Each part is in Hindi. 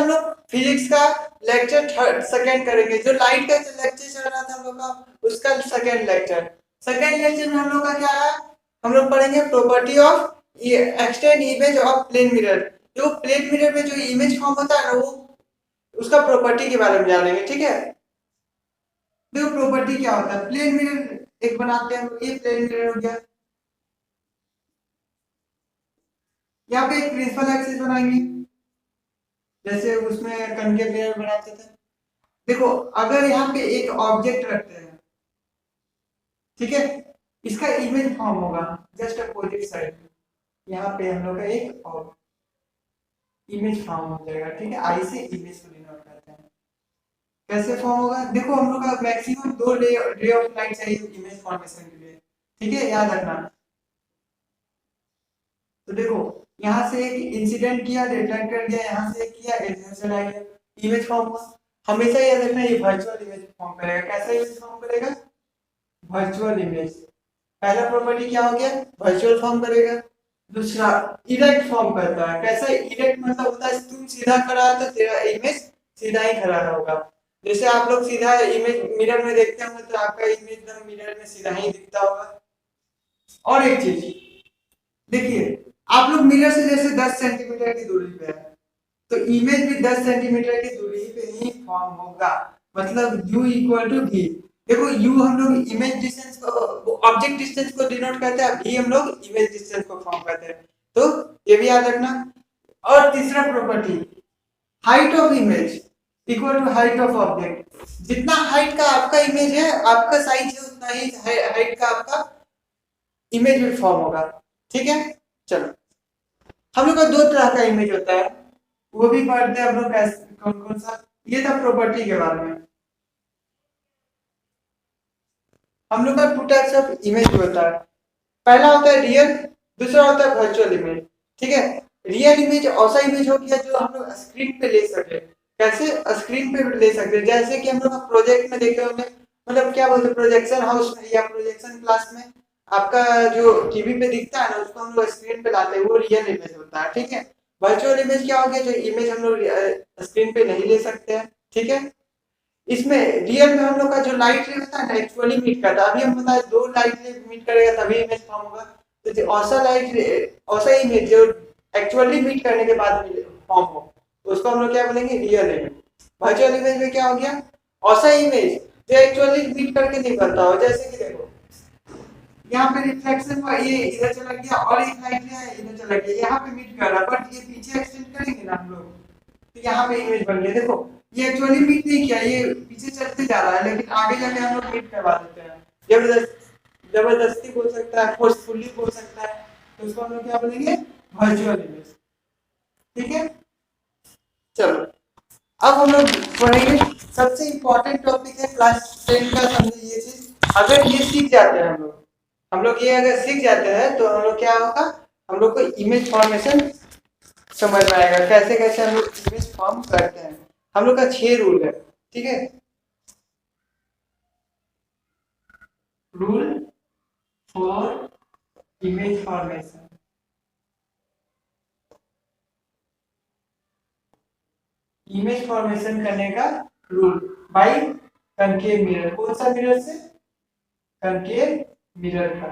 लोग फिजिक्स का लेक्चर सेकेंड करेंगे। जो लाइट का लेक्चर चल रहा था हम लोग का, उसका सेकेंड लेक्चर में हम लोग का क्या है, हम लोग पढ़ेंगे property of extend image of plane mirror. जो प्लेन मिरर में जो इमेज फॉर्म होता है ना, वो उसका प्रॉपर्टी के बारे में जानेंगे। ठीक है, देखो प्रॉपर्टी क्या होता है। प्लेन मिरर एक बनाते हैं, ये प्लेन मिरर हो गया। यहाँ पे एक प्रिंसिपल एक्सिस बनाएंगे, जैसे उसमें कनकेव मिरर बनाते थे। देखो अगर यहाँ पे एक ऑब्जेक्ट रखते हैं, ठीक है, इसका इमेज फॉर्म होगा जस्ट अपोजिट साइड। यहाँ पे हम लोग का एक इमेज फॉर्म हो जाएगा। ठीक है, आई से इमेज को डिनोट करते हैं। कैसे फॉर्म होगा, देखो हम लोग का मैक्सिमम 2 रे ऑफ लाइट चाहिए इमेज फॉर्मेशन के लिए। ठीक है, याद रखना। तो देखो यहाँ से एक इंसिडेंट किया, रिटर्न कर दिया, यहाँ से किया, एडजस्ट आ गया, इमेज फॉर्म हुआ। हमेशा याद रखना ये वर्चुअल इमेज फॉर्म करेगा। कैसा इमेज फॉर्म करेगा, वर्चुअल इमेज। पहला प्रॉपर्टी क्या हो गया, वर्चुअल फॉर्म करेगा। दूसरा इरेक्ट फॉर्म करता है। कैसे इरेक्ट मतलब होता है तुम सीधा खड़ा है तो तेरा इमेज सीधा ही खड़ा होगा। जैसे आप लोग सीधा इमेज मिरर में देखते होंगे तो आपका इमेज एकदम मिरर में सीधा ही दिखता होगा। और एक चीज देखिए, आप लोग मिरर से जैसे 10 सेंटीमीटर की दूरी पे है, तो इमेज भी 10 सेंटीमीटर की दूरी पे ही फॉर्म होगा। मतलब u इक्वल टू v। देखो u हम लोग इमेज डिस्टेंस को, ऑब्जेक्ट डिस्टेंस को डिनोट करते हैं, v हम लोग इमेज डिस्टेंस को फॉर्म करते हैं। तो ये भी याद रखना। और तीसरा property, height of image equal to height of object. जितना हाइट का आपका इमेज है, आपका साइज है, उतना ही हाइट का आपका इमेज भी फॉर्म होगा। ठीक है, चलो हम लोग का 2 तरह का इमेज होता है, वो भी पढ़ते हैं हम लोग। कैसे, कौन कौन सा, ये था प्रॉपर्टी के बारे में। हम लोग का 2 टाइप्स ऑफ इमेज होता है। पहला होता है रियल, दूसरा होता है वर्चुअल इमेज। ठीक है, रियल इमेज ऐसा इमेज हो गया जो हम लोग स्क्रीन पे ले सके। कैसे स्क्रीन पे ले सकते हैं, जैसे कि हम लोग प्रोजेक्ट में देखे होंगे, मतलब क्या बोलते हैं, प्रोजेक्शन हाउस में या प्रोजेक्शन क्लास में आपका जो टीवी पे दिखता है ना, उसको हम लोग स्क्रीन पे लाते हैं, वो रियल इमेज होता है। ठीक है, वर्चुअल इमेज क्या हो गया, जो इमेज हम लोग स्क्रीन पे नहीं ले सकते हैं। ठीक है, इसमें रियल में हम लोग का जो लाइट रे होता है ना, एक्चुअली मीट करता है। अभी हम बताए 2 लाइट रे मीट करेगा तभी इमेज फॉर्म होगा। तो जो औसा लाइट रे, औसा इमेज जो एक्चुअली मीट करने के बाद फॉर्म हो, तो उसको हम लोग क्या बोलेंगे, रियल इमेज। वर्चुअल इमेज में क्या हो गया, औसा इमेज जो एक्चुअली मीट करके नहीं बनता हो। जैसे कि देखो यहाँ पे रिफ्लेक्शन हुआ, ये इधर चला गया, और एक लाइट रे है इधर चला गया, यहाँ पे मीट कर रहा है, बट ये पीछे एक्सटेंड करेंगे ना हम लोग, तो यहाँ पे इमेज बन गया। देखो ये एक्चुअली मीट नहीं किया, ये पीछे चलते जा रहा है, लेकिन आगे जाके हम लोग मीट करवा देते हैं। जबरदस्ती बोल सकता है, फोर्सफुली बोल सकता है, तो उसको हम लोग क्या बोलेंगे, वर्चुअल इमेज। ठीक है, चलो अब हम लोग पढ़ेंगे सबसे इंपॉर्टेंट टॉपिक है क्लास 10 का। समझे ये चीज, अगर ये सीख जाते हैं हम लोग ये अगर सीख जाते हैं तो हम लोग क्या होगा, हम लोग को इमेज फॉर्मेशन समझ में आएगा, कैसे कैसे हम लोग इमेज फॉर्म करते हैं। हम लोग का 6 रूल है। ठीक है, rule for image formation. Image formation करने का रूल बाय कनकेव मिरर। कौन सा मिरर से, कनकेव मिरर का।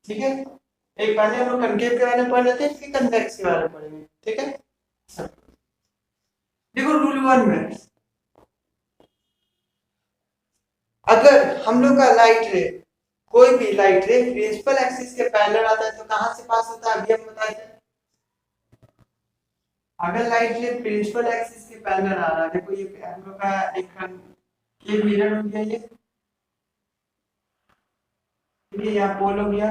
ठीक है, एक पहले हम लोग कनकेव के बारे में पढ़ लेते हैं, फिर कन्वेक्स के बारे में पढ़ेंगे। ठीक है, देखो रूल 1 में, अगर हम लोग का लाइट रे, कोई भी लाइट रे प्रिंसिपल एक्सिस के पैरेलल आता है तो कहां से पास होता है, अभी हम बताए थे। अगर लाइट रे प्रिंसिपल एक्सिस के पैरेलल आ रहा है, देखो ये हम लोग का एक मिरर हो गया, ये यहाँ पोल हो गया,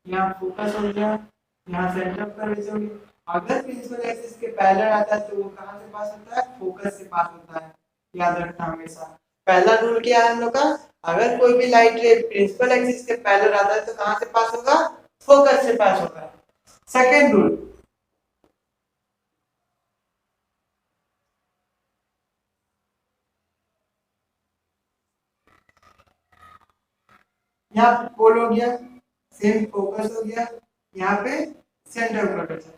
यहाँ फोकस हो गया, यहाँ सेंटर ऑफ कर्वेचर हो गया। अगर प्रिंसिपल एक्सिस के पैरेलल आता है तो वो कहां से पास होता है, फोकस से पास होता है। याद रखना हमेशा। पहला रूल क्या है हम लोग का, अगर कोई भी लाइट रे प्रिंसिपल एक्सिस के पैरेलल आता है तो कहां से पास होगा, फोकस से पास होगा। सेकंड रूल, यहाँ पोल हो गया, सेम फोकस हो गया, यहाँ पे सेंटर ऑफ कर्वेचर।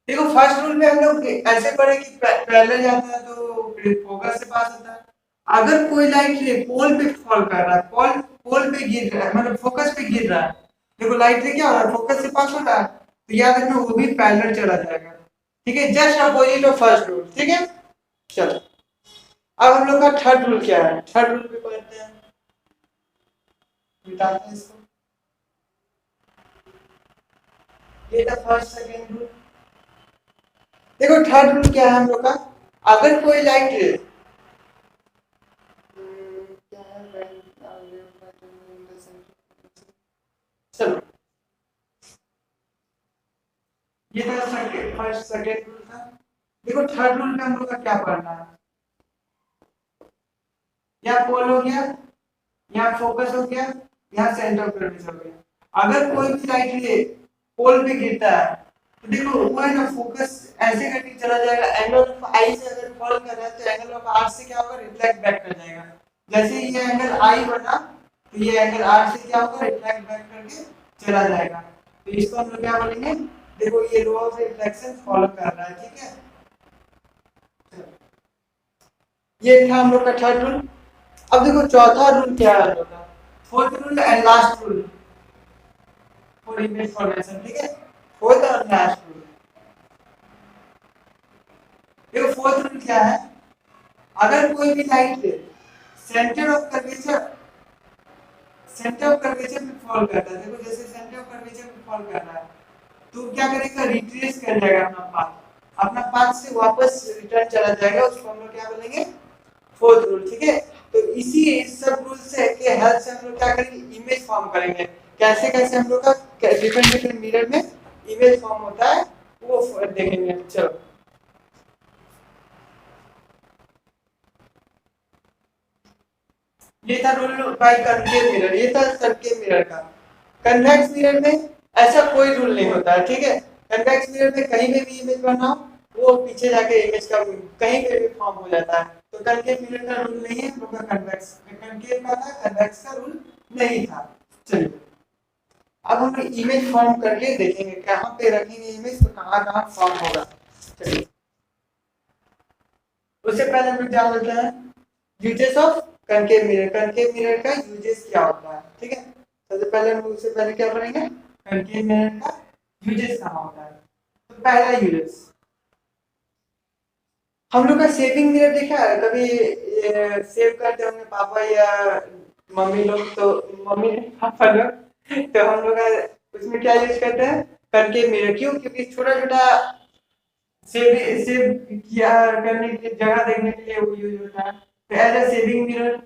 देखो फर्स्ट रूल में हम लोग ऐसे पढ़े कि पैरेलल जाता है तो फोकस से पास होता है। अगर कोई लाइट रे पोल पे फॉल कर रहा है, पोल पोल पे गिर रहा है, मतलब फोकस पे गिर रहा है, देखो लाइट रे क्या हो रहा है, फोकस से पास हो रहा है, तो याद रखना वो भी पैरेलल चला जाएगा। ठीक है, just opposite of first rule. ठीक है, चलो अब हम लोग का थर्ड रूल क्या है, थर्ड रूल पे पढ़ते हैं, मिटाते हैं इसको। ये था फर्स्ट सेकेंड रूल। देखो थर्ड रूल क्या है हम लोग का, अगर कोई लाइट रे चलो ये था सेकंड, फर्स्ट सेकंड रूल था। देखो थर्ड रूल में हम लोग का क्या पढ़ना है, यहाँ पोल हो गया, यहाँ फोकस हो गया, यहाँ सेंटर ऑफ ग्रेविटी हो गया। अगर कोई भी लाइट रे पोल पे गिरता है तो देखो वो है ना फोकस ऐसे करके चला जाएगा, एंगल ऑफ आई से अगर फॉल कर रहा है तो एंगल ऑफ आर से क्या होगा, रिफ्लेक्ट बैक कर जाएगा। जैसे ये एंगल आई बना तो ये एंगल आर से क्या होगा, रिफ्लेक्ट बैक करके चला जाएगा। तो इसको हम लोग क्या बोलेंगे, देखो ये लॉ ऑफ रिफ्लेक्शन फॉलो कर रहा है। ठीक है, ये था हम लोग का थर्ड रूल। अब देखो चौथा रूल क्या है हम लोग का, fourth rule and last rule for image formation. ठीक है, फोर्थ और लास्ट रूल। देखो फोर्थ रूल क्या है, अगर कोई भी light centre of curvature, centre of curvature पे फॉल करता है, देखो जैसे सेंटर ऑफ कर्वेचर पे फॉल कर रहा है तो क्या करेगा, रिट्रेस कर जाएगा अपना पाथ, अपना पाथ से वापस रिटर्न चला जाएगा, उसको हम लोग क्या बोलेंगे, फोर्थ रूल। ठीक है, तो इसी सब रूल से के हेल्प से हम लोग क्या करेंगे, इमेज फॉर्म करेंगे। कैसे कैसे हम लोग का डिफरेंट डिफरेंट मिरर में इमेज फॉर्म होता है वो देखेंगे। चलो ये था रूल बाय कनकेव मिरर, ये था कनकेव मिरर का। कन्वेक्स मिरर में ऐसा कोई रूल नहीं होता है। ठीक है, कन्वेक्स मिरर में कहीं पे भी इमेज बनाओ वो पीछे जाके इमेज का कहीं पे भी फॉर्म हो जाता है। तो कनकेव मिरर का रूल नहीं है, हम लोग का कन्वेक्स कनकेव का था, कन्वेक्स का रूल नहीं था। चलिए अब हम इमेज फॉर्म करके देखेंगे कहाँ पे रखेंगे इमेज तो कहाँ कहाँ फॉर्म होगा। चलिए उससे पहले हम लोग जान लेते हैं uses of concave mirror. Concave mirror का यूजेस क्या होता है। ठीक है, सबसे पहले हम उससे पहले क्या करेंगे, कनकेव मिरर का यूजेस कहाँ होता है। तो पहला यूजेस, हम लोग का सेविंग मिरर देखा है कभी, सेव करते होंगे पापा या मम्मी लोग, तो मम्मी पापा लोग, तो हम लोग का उसमें क्या यूज करते हैं, कनकेव मिरर। क्यों, क्योंकि छोटा छोटा सेव सेव किया करने के लिए, जगह देखने के लिए वो यूज होता है। तो एज अ सेविंग मिरर।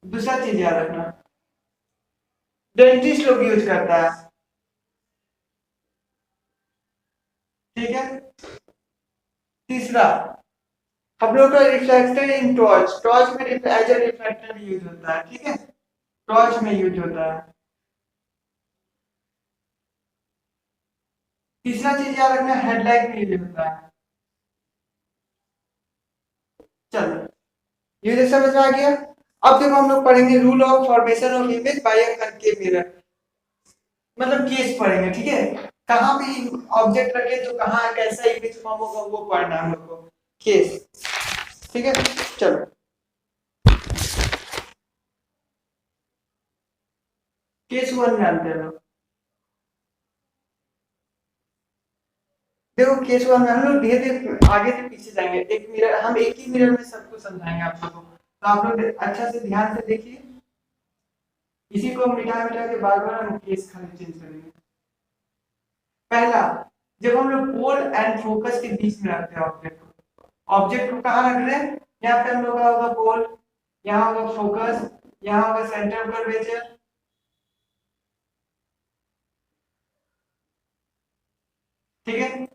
दूसरा चीज याद रखना, डेंटिस्ट लोग यूज करता है। ठीक है, तीसरा हम लोग का रिफ्लेक्टर इन टॉर्च, टॉर्च में एज अ रिफ्लेक्टर यूज होता है। ठीक है, टॉर्च में यूज होता है। तीसरा चीज याद रखना, हेडलाइट में यूज होता है। चलो ये तो समझ में आ गया। अब जब हम लोग पढ़ेंगे rule of formation of image by a concave mirror, मतलब केस पढ़ेंगे। ठीक है, कहाँ पे ऑब्जेक्ट रखे तो कहाँ कैसा इमेज फॉर्म होगा वो पढ़ना है हम लोग को, केस। ठीक है, चलो केस वन जानते हैं लोग। देखो केस वन में हम लोग धीरे धीरे आगे से पीछे जाएंगे, एक मिरर हम एक ही मिरर में सब कुछ समझाएंगे आप लोगों को, तो आप लोग अच्छा से ध्यान से देखिए। इसी को मिटा मिटा के बार बार हम केस खाली चेंज करेंगे। पहला, जब हम लोग पोल एंड फोकस के बीच में रखते हैं ऑब्जेक्ट को, ऑब्जेक्ट को कहाँ रख रहे हैं, यहाँ पे हम लोग का होगा पोल, यहाँ होगा फोकस, यहाँ होगा सेंटर ऑफ कर्वेचर। ठीक है,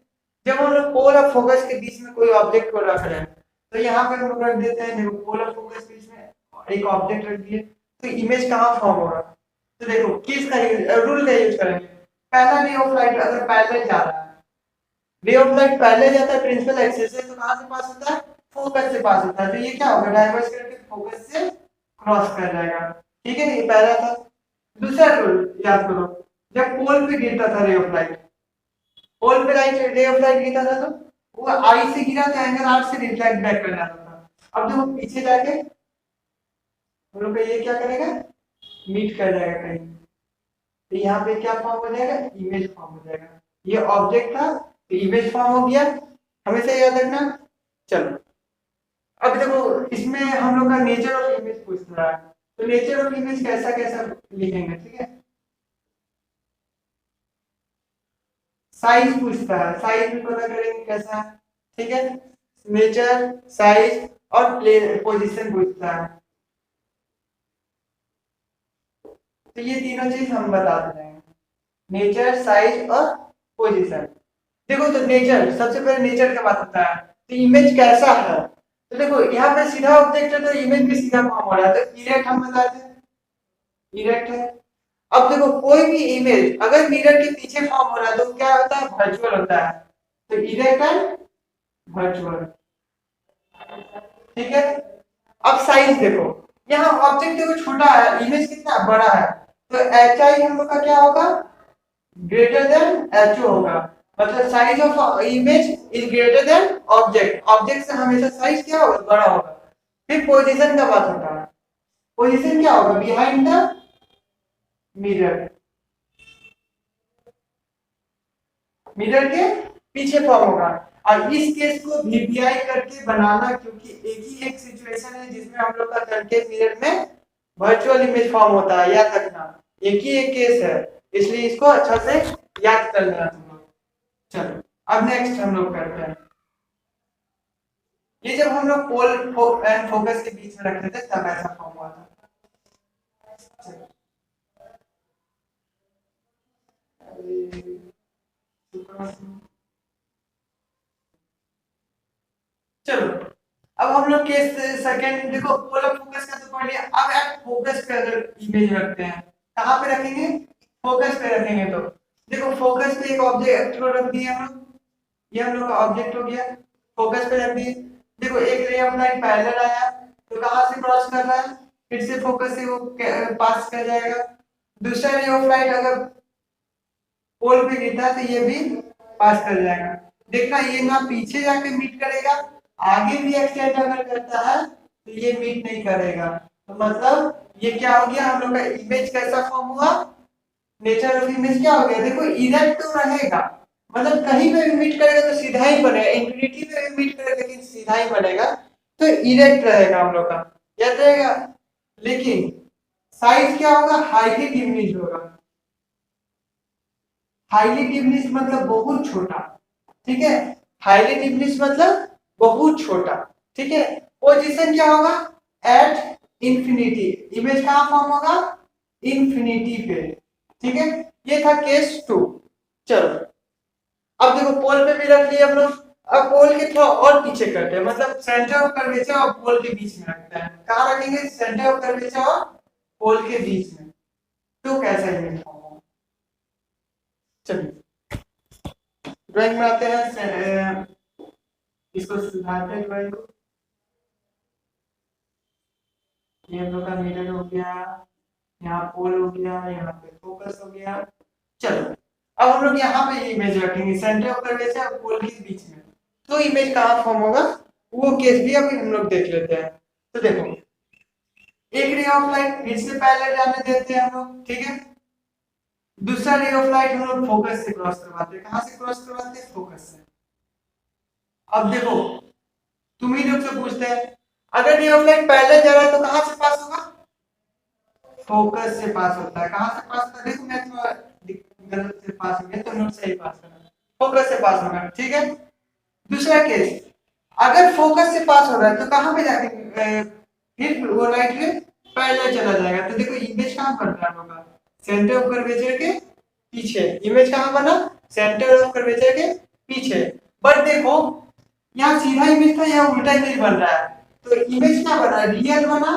जब हम लोग पोल और फोकस के बीच में कोई ऑब्जेक्ट को रख रहे हैं तो यहाँ पे हम लोग रख देते हैं, देखो पोल और फोकस के बीच में एक ऑब्जेक्ट रख दिए तो इमेज कहाँ फॉर्म होगा, तो देखो किसका रूल का यूज करेंगे। पहला रे ऑफ लाइट अगर पहले जा रहा है, रे ऑफ लाइट पहले जाता है प्रिंसिपल एक्सिस से, तो कहाँ से पास होता है, फोकस से पास होता है, तो ये क्या होगा, डाइवर्स करके फोकस से क्रॉस कर जाएगा। ठीक है, ये पहला था। दूसरा रूल याद करो, जब पोल पे गिरता था रे ऑफ लाइट, पोल पे लाइट रे ऑफ लाइट गिरता था तो वो आई से गिरा तो एंगल आर से रिफ्लेक्ट बैक कर जाता था। अब जब वो पीछे जाके हम लोग का ये क्या करेगा, मीट कर जाएगा कहीं, तो यहाँ पे क्या फॉर्म हो जाएगा, इमेज फॉर्म हो जाएगा। ये ऑब्जेक्ट था तो इमेज फॉर्म हो गया, हमेशा याद रखना। चलो अब देखो इसमें हम लोग का नेचर ऑफ इमेज पूछ रहा है, तो नेचर ऑफ इमेज कैसा कैसा लिखेंगे, ठीक है। साइज पूछता है, साइज भी पता करेंगे कैसा, ठीक है। नेचर, साइज और पोजीशन पूछता है, तो ये तीनों चीज हम बता देंगे, नेचर, साइज और पोजीशन। देखो तो नेचर, सबसे पहले नेचर का बात होता है, तो इमेज कैसा है, तो देखो यहाँ पे सीधा ऑब्जेक्ट है तो इमेज भी सीधा फॉर्म हो रहा है, तो इरेक्ट हम बताते हैं, इरेक्ट है। अब देखो कोई भी इमेज अगर मिरर के पीछे फॉर्म हो रहा है तो क्या होता है, वर्चुअल होता है, तो इरेक्ट एंड वर्चुअल, ठीक है। अब साइज देखो, यहाँ ऑब्जेक्ट देखो छोटा है, इमेज कितना बड़ा है, तो एच आई हम लोग का क्या होगा, ग्रेटर देन एच ओ होगा, मतलब size of image is greater than object, object से हमेशा साइज क्या होगा, बड़ा होगा। फिर पोजीशन का बात होता है, पोजीशन क्या होगा, बिहाइंड द मिरर, मिरर के पीछे फॉर्म होगा। और इस केस को वीपीआई करके बनाना, क्योंकि एक ही एक सिचुएशन है जिसमें हम लोग का कनकेव मिरर में वर्चुअल इमेज फॉर्म होता है, याद रखना, एक ही एक केस है, इसलिए इसको अच्छा से याद कर लेना तुम लोग। चलो अब नेक्स्ट हम लोग करते हैं, ये जब हम लोग पोल एंड फोकस के बीच में रखते थे तब ऐसा फॉर्म हुआ था। चलो अब हम लोग केस सेकंड, देखो पोल ऑफ फोकस का तो पढ़ लिया, अब एट फोकस पे अगर इमेज रखते हैं, कहां पे रखेंगे, फोकस पे रखेंगे, तो देखो फोकस पे एक ऑब्जेक्ट को रख दिया हम लोग, ये हम लोग का ऑब्जेक्ट हो गया, फोकस पे रख दिए। देखो एक रे ऑफ लाइट पैरेलल आया तो कहां से क्रॉस कर रहा है, फिर से फोकस से वो पास कर जाएगा। दूसरा रे ऑफ लाइट अगर पोल पे गिरता है तो ये भी पास कर जाएगा। देखना ये ना पीछे जाके मीट करेगा, आगे भी एक्सटेंड अगर करता है तो ये मीट नहीं करेगा, तो मतलब ये क्या हो गया, हम लोग का इमेज कैसा फॉर्म हुआ, नेचर ऑफ इमेज क्या हो गया, देखो इरेक्ट तो रहेगा, मतलब कहीं पे भी मीट करेगा तो सीधा ही बनेगा, इंफिनिटी पे भी मीट करेगा लेकिन सीधा ही बनेगा, तो इरेक्ट रहेगा हम लोग का, याद रहेगा। लेकिन साइज क्या होगा, हाईली डिमिनिश होगा, हाईली डिमिनिश मतलब बहुत छोटा, ठीक है, हाईली डिमिनिश मतलब बहुत छोटा, ठीक है। पोजीशन क्या होगा, एट इंफिनिटी, इमेज कहां फॉर्म होगा, इंफिनिटी पे, ठीक है। ये था केस 2। चलो अब देखो पोल पे भी रख लिया हम लोग, अब पोल के थोड़ा और पीछे करते हैं, मतलब सेंटर ऑफ कर्वेचर और पोल के बीच में रखते हैं, कहां रखेंगे, सेंटर ऑफ कर्वेचर और पोल के बीच में, तो कैसा इमेज फॉर्म होगा। चलिए ड्राइंग में आते हैं, इसको सुधारते हैं ड्राइंग को, ये हम लोग का मिरर हो गया, यहाँ पोल हो गया, यहाँ पे फोकस हो गया। चलो अब हम लोग यहाँ पे इमेज रखेंगे, सेंटर ऑफ कर्वेचर और पोल के बीच में, तो इमेज कहाँ फॉर्म होगा, वो केस भी अभी हम लोग देख लेते हैं। तो देखो एक रे ऑफ लाइट फिर से पैरेलल जाने देते हैं हम लोग, ठीक है। दूसरा रे ऑफ लाइट हम लोग फोकस से क्रॉस करवाते हैं, कहां से क्रॉस करवाते हैं, फोकस से। अब देखो तुम ही लोग से पूछते हैं, अगर रे ऑफ लाइट पैरेलल जा रहा है तो कहां से पास होगा, फोकस से पास होता है, कहां से पास होता है, देखो मैं थोड़ा गलत से पास हो गया तो नोट से ही पास करना, फोकस से पास होगा, ठीक है। दूसरा केस, अगर फोकस से पास हो रहा है तो कहां पे जाके फिर वो लाइट में पैरेलल चला जाएगा, तो देखो इमेज कहां बन रहा होगा, सेंटर ऑफ कर्वेचर के पीछे, इमेज कहां बना, सेंटर ऑफ कर्वेचर के पीछे। बट देखो यहाँ सीधा इमेज था, यहाँ उल्टा इमेज बन रहा है, तो इमेज क्या बना, रियल बना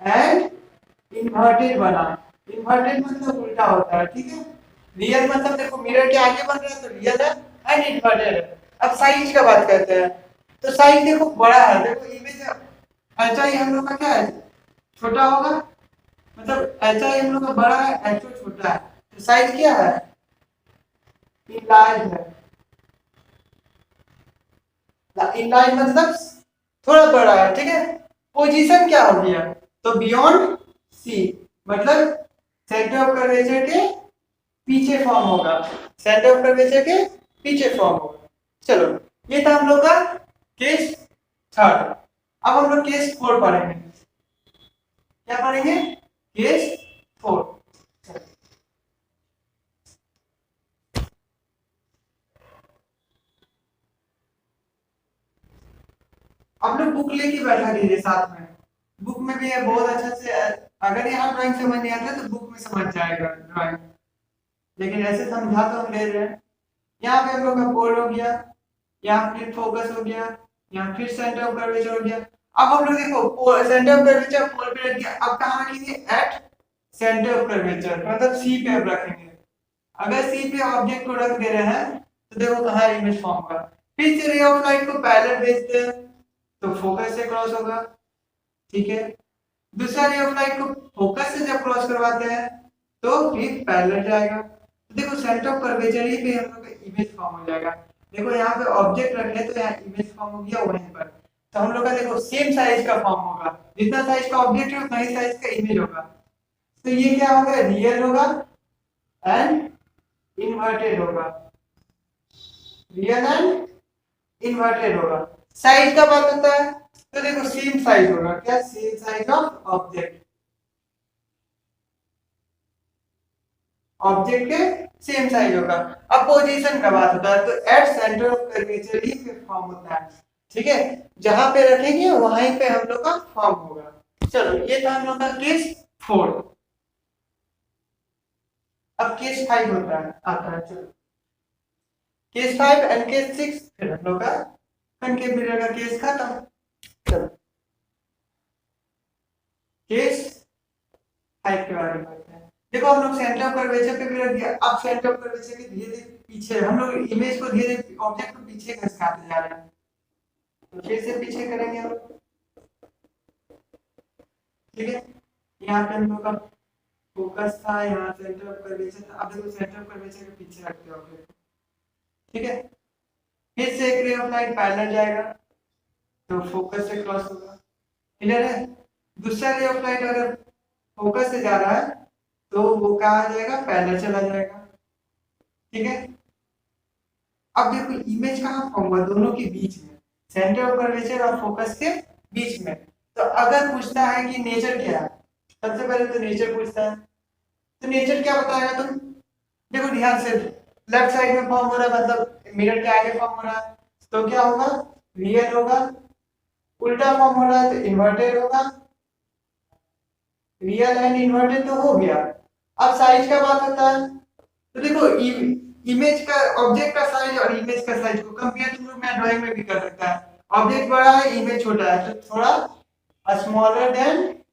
एंड इन्वर्टेड बना, इन्वर्टेड मतलब उल्टा होता है, ठीक है। रियल मतलब देखो मिरर के आगे बन रहा है तो रियल है, एंड इन्वर्टेड है। अब साइज का बात करते हैं, तो साइज देखो बड़ा है, देखो इमेज एच आई हम लोग का क्या है, छोटा होगा, मतलब एच आई हम लोग का बड़ा है, एच ओ छोटा है, तो साइज क्या है, इनलाइन है। इनलाइन मतलब थोड़ा बड़ा है, ठीक है। पोजीशन क्या हो गया, तो बियॉन्ड सी मतलब सेंटर ऑफ कर्वेचर के पीछे फॉर्म होगा, सेंटर ऑफ कर्वेचर के पीछे फॉर्म होगा। चलो ये था हम लोग का केस थर्ड। अब हम लोग केस फोर पढ़ेंगे। क्या पढ़ेंगे, केस फोर। आप लोग बुक लेके बैठा कीजिए साथ में, बुक में भी है बहुत अच्छा से। अगर यहाँ ड्राइंग समझ नहीं आता तो बुक में समझ जाएगा ड्राइंग, लेकिन ऐसे समझा तो हम ले रहे हैं। यहाँ पे हम लोग का बोर्ड हो गया, यहाँ फिर फोकस हो गया, यहाँ फिर सेंटर ऑफ कर्वेचर हो गया। अब हम लोग देखो सेंटर ऑफ कर्वेचर पोल पे रख दिया, अब कहाँ रखेंगे, एट सेंटर ऑफ कर्वेचर मतलब सी पे अब रखेंगे। अगर सी पे ऑब्जेक्ट को रख दे रहे हैं तो देखो कहाँ इमेज फॉर्म होगा। फिर से रे ऑफ लाइट को पैरेलल भेजते हैं तो फोकस से क्रॉस होगा, ठीक है। दूसरा रे ऑफ लाइट को फोकस से जब क्रॉस करवाते हैं तो फिर पैरेलल जाएगा। तो देखो सेंटर ऑफ कर्वेचर ही पे हम लोग का इमेज फॉर्म हो जाएगा। देखो यहाँ पे ऑब्जेक्ट रख ले तो यहाँ इमेज फॉर्म हो गया वहीं पर। तो हम लोग का देखो सेम साइज का फॉर्म होगा, जितना साइज का ऑब्जेक्ट है उतना ही साइज का इमेज होगा। तो ये क्या होगा, रियल होगा एंड इन्वर्टेड होगा, रियल एंड इन्वर्टेड होगा। साइज का बात होता है तो देखो सेम साइज होगा, क्या same size of object, object के सेम साइज होगा। अब पोजीशन का बात होता है तो एट सेंटर ऑफ कर्वेचर ही पे फॉर्म होता है, ठीक है। जहां पे रखेंगे वहीं पे हम लोग का फॉर्म होगा। चलो ये था हम लोग का केस 4। अब केस 5 होता है आता है। चलो केस 5 एंड केस 6 फिर हम लोग का कनकेव मिरर का केस खत्म। चलो केस 5 के बारे में बात है। देखो हम लोग सेंटर ऑफ कर्वेचर पे भी रख दिया। अब सेंटर ऑफ कर्वेचर के धीरे धीरे पीछे हम लोग इमेज को धीरे धीरे ऑब्जेक्ट को पीछे खिसकाते जा रहे हैं, तो फिर से पीछे करेंगे हम लोग, ठीक है। यहाँ पे हम लोग का फोकस था, यहाँ सेंटर ऑफ कर्वेचर था। अब देखो सेंटर ऑफ कर्वेचर के पीछे रखते हैं ऑब्जेक्ट, ठीक है। फिर से एक रे ऑफ लाइट पैरेलल जाएगा तो फोकस से क्रॉस होगा, क्लियर है। दूसरा रे ऑफ लाइट अगर फोकस से जा रहा है तो वो कहाँ आ जाएगा, पैरेलल चला जाएगा, ठीक है। अब देखो इमेज कहाँ फॉर्म हुआ, दोनों के बीच में, सेंटर ऑफ कर्वेचर और फोकस के बीच में। तो अगर पूछता है कि नेचर क्या है, सबसे पहले तो नेचर पूछता है। तो नेचर क्या बताएगा तुम, देखो ध्यान से, लेफ्ट साइड में फॉर्म हो रहा है मतलब मिरर के आगे फॉर्म हो रहा है तो क्या होगा, रियल होगा। उल्टा फॉर्म हो रहा है तो इन्वर्टेड होगा। रियल एंड इन्वर्टेड तो हो गया। अब साइज का बात होता है तो देखो इमेज का, ऑब्जेक्ट का साइज और इमेज का साइज को कंपेयर तुम लोग मैं ड्राइंग में भी कर सकता है। ऑब्जेक्ट बड़ा है इमेज छोटा है तो थोड़ा स्मॉलर देन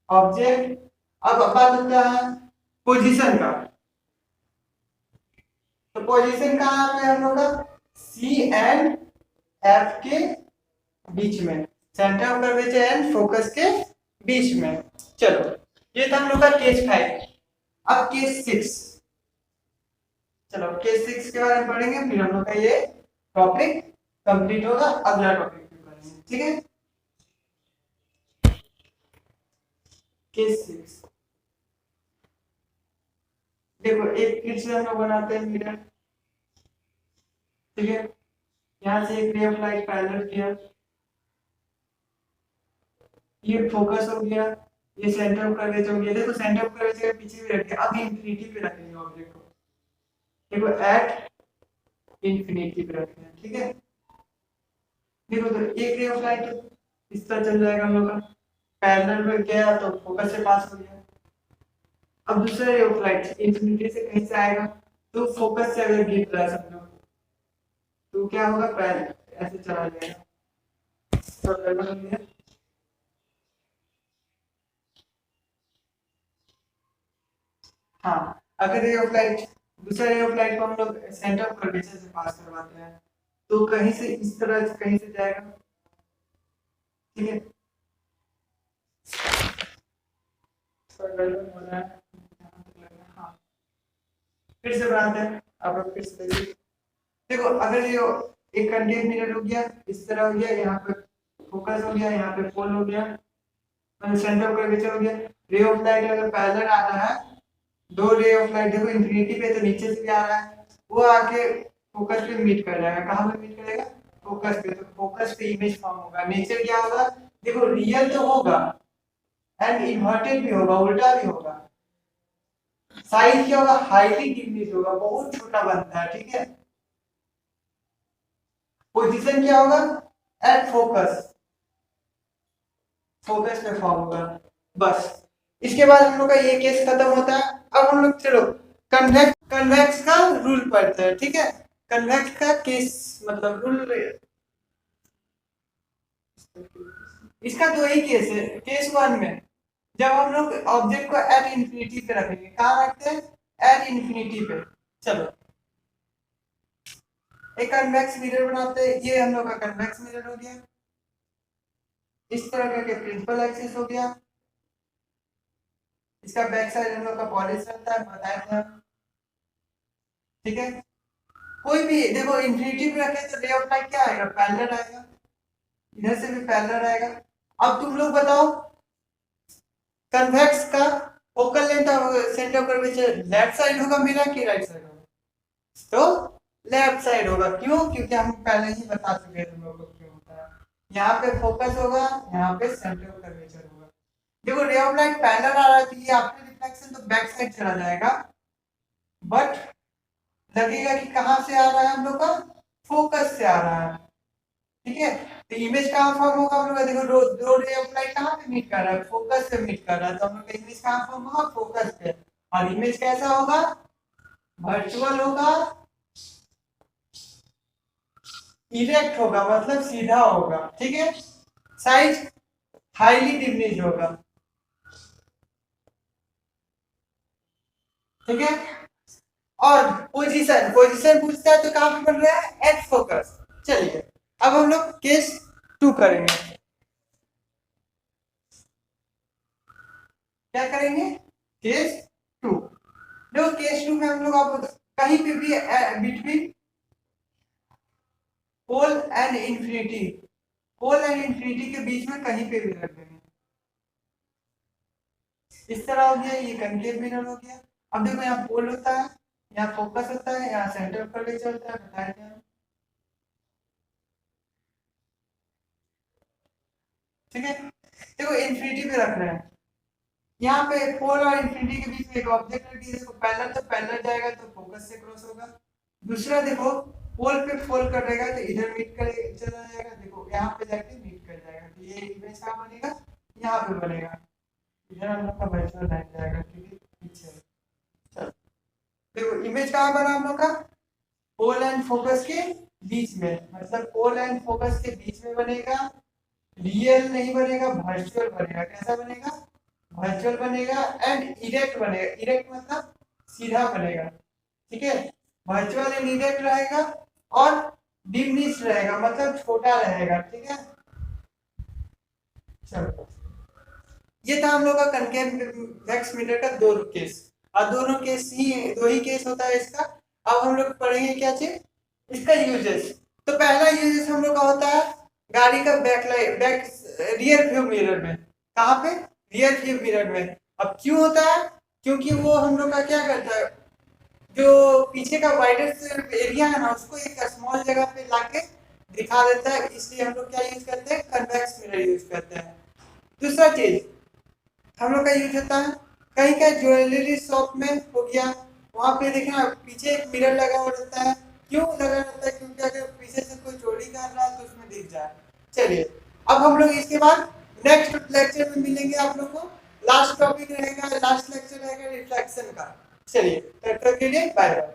ऑब्जेक्ट। अब बात होता है पोजीशन का, तो पोजीशन कहाँ पे हम लोग का, सी एंड एफ के बीच में, centre of curvature and focus के बीच में। चलो ये था हम लोग का केस 5। अब केस 6, चलो केस 6 के बारे में पढ़ेंगे फिर हम लोग का ये टॉपिक कंप्लीट होगा, अगला टॉपिक भी पढ़ेंगे, ठीक है। केस 6 देखो एक फिर से हम लोग बनाते हैं मिरर, ठीक है। यहाँ से एक रे ऑफ लाइट पैरेलल किया, ये फोकस हो गया, ये सेंटर ऑफ कर्वेचर हो गया। देखो सेंटर ऑफ कर्वेचर के पीछे भी रखे, अब इंफिनिटी पे रखेंगे ऑब्जेक्ट को, देखो एट इंफिनिटी पे रखते हैं, ठीक है। देखो तो एक रे ऑफ लाइट इस तरह चल जाएगा हम लोग का, पैरेलल में गया तो फोकस से पास हो गया। अब दूसरा रे ऑफ लाइट इंफिनिटी से कहीं से आएगा तो फोकस से अगर गिर रहा है समझो तो क्या होगा, पैरेलल ऐसे चला जाएगा। तो गड़बड़ हो गया। हाँ अगर रे ऑफ लाइट, दूसरा रे ऑफ लाइट को हम लोग सेंटर ऑफ कर्वेचर से पास करवाते हैं तो कहीं से इस तरह से कहीं से जाएगा, ठीक है। हाँ, फिर से बनाते हैं। आप लोग फिर से देखिए, देखो अगर ये एक कंटेन मिरर हो गया, इस तरह हो गया, यहाँ पे फोकस हो गया, यहाँ पे पोल हो गया, सेंटर ऑफ कर्वेचर हो गया। रे ऑफ लाइट अगर पैरेलल आ रहा है, दो रे ऑफ लाइट देखो इंफिनिटी पे, तो नीचे से भी आ रहा है, वो आके फोकस पे मीट कर जाएगा। कहाँ पे मीट करेगा? फोकस पे। तो फोकस पे इमेज फॉर्म होगा। नेचर क्या होगा? देखो रियल तो होगा एंड इन्वर्टेड भी होगा, उल्टा भी होगा। साइज क्या होगा? हाईली डिक्रीज होगा, बहुत छोटा बनता है, ठीक है। पोजीशन क्या होगा? एट फोकस, फोकस पे फॉर्म होगा। बस इसके बाद हम लोग का ये केस खत्म होता है। अब हम लोग चलो कन्वेक्स का रूल पढ़ते हैं, ठीक है। कन्वेक्स का केस मतलब रूल, इसका दो ही केस है। केस वन में जब हम लोग ऑब्जेक्ट को एट इंफिनिटी पे रखेंगे, कहाँ रखते हैं? एट इंफिनिटी पे। चलो एक कन्वेक्स मिरर बनाते हैं। ये हम लोग का कन्वेक्स मिरर हो गया। इस तरह का प्रिंसिपल एक्सिस हो गया। इसका बैक साइड हम लोग का पॉलिश रहता है, बताए थे हम, ठीक है। कोई भी देखो इंफिनिटी पे रखे तो रे ऑफ लाइट क्या आएगा? पैरेलल आएगा, इधर से भी पैरेलल आएगा। अब तुम लोग बताओ कन्वेक्स का focal length of centre of curvature left side होगा मेरा कि राइट साइड होगा? तो लेफ्ट साइड होगा। क्यों? क्योंकि हम पहले ही बता चुके हैं तुम लोगों को क्यों होता है। यहाँ पे फोकस होगा, यहाँ पे सेंटर ऑफ कर्वेचर होगा। देखो रे ऑफ लाइट पैरेलल आ रहा है तो ये आफ्टर रिफ्लेक्शन तो बैक साइड चला जाएगा, बट लगेगा कि कहाँ से आ रहा है हम लोग का? फोकस से आ रहा है, ठीक है। तो इमेज कहाँ फॉर्म होगा हम लोग का? देखो दो रे ऑफ लाइट कहाँ पे मीट कर रहा है? फोकस पे मीट कर रहा है, तो हम लोग का इमेज कहाँ फॉर्म होगा? फोकस पे। और इमेज कैसा होगा? वर्चुअल होगा, इरेक्ट होगा, मतलब सीधा होगा, ठीक है। साइज हाईली डिमिनिश होगा, ठीक है। और पोजीशन पूछता है तो कहाँ पे बन रहा है? At focus. चलिए अब हम लोग केस 2 करेंगे। क्या करेंगे? केस 2। देखो केस 2 में हम लोग आप कहीं पे भी between pole and infinity, pole and infinity के बीच में कहीं पे भी रख देंगे। इस तरह हो गया, ये कनकेव मिरर हो गया। अब देखो यहाँ पोल होता है, यहाँ फोकस होता है, यहाँ सेंटर ऑफ कर्वेचर होता है, बताया गया, ठीक है। देखो इंफिनिटी पे रखना है। यहाँ पे पोल और इंफिनिटी के बीच में एक ऑब्जेक्ट रखिए। देखो पैरेलल तो पैरेलल जाएगा तो फोकस से क्रॉस होगा। दूसरा देखो पोल पे फोल कर देगा तो इधर मीट कर चला जाएगा, देखो यहाँ पे जाके मीट कर जाएगा। तो ये इमेज कहाँ बनेगा? यहाँ पे बनेगा। इधर हम लोग का वर्चुअल लाइन जाएगा, ठीक है, पीछे। चलो देखो इमेज कहाँ बना हम लोग का? पोल एंड फोकस के बीच में, मतलब पोल एंड फोकस के बीच में बनेगा। रियल नहीं बनेगा, वर्चुअल बनेगा। कैसा बनेगा? वर्चुअल बनेगा एंड इरेक्ट बनेगा। इरेक्ट मतलब सीधा बनेगा, ठीक है। वर्चुअल एंड इरेक्ट रहेगा और डिमिनिश रहेगा, मतलब छोटा रहेगा, ठीक है। चलो ये था हम लोग का कनकेव मिरर का दो केस। और दो ही केस होता है इसका। अब हम लोग पढ़ेंगे क्या चीज? इसका यूजेस। तो पहला यूजेस हम लोग का होता है गाड़ी का बैक रियर व्यू मिरर में। कहाँ पे? रियर व्यू मिरर में। अब क्यों होता है? क्योंकि वो हम लोग का क्या करता है, जो पीछे का वाइडर एरिया है ना, उसको एक स्मॉल जगह पे लाके दिखा देता है। इसलिए हम लोग क्या यूज करते हैं? कन्वेक्स मिरर यूज करते हैं। दूसरा चीज हम लोग का यूज होता है कहीं का ज्वेलरी शॉप में हो गया, वहां पे देखना पीछे एक मिरर लगा हुआ रहता है। क्यों लगा रहता है? क्योंकि अगर पीछे से कोई चोरी कर रहा है तो उसमें दिख जाए। चलिए अब हम लोग इसके बाद नेक्स्ट लेक्चर में मिलेंगे आप लोग को। लास्ट टॉपिक रहेगा, लास्ट लेक्चर रहेगा रिफ्लेक्शन का। चलिए तब तक के लिए बाय बाय।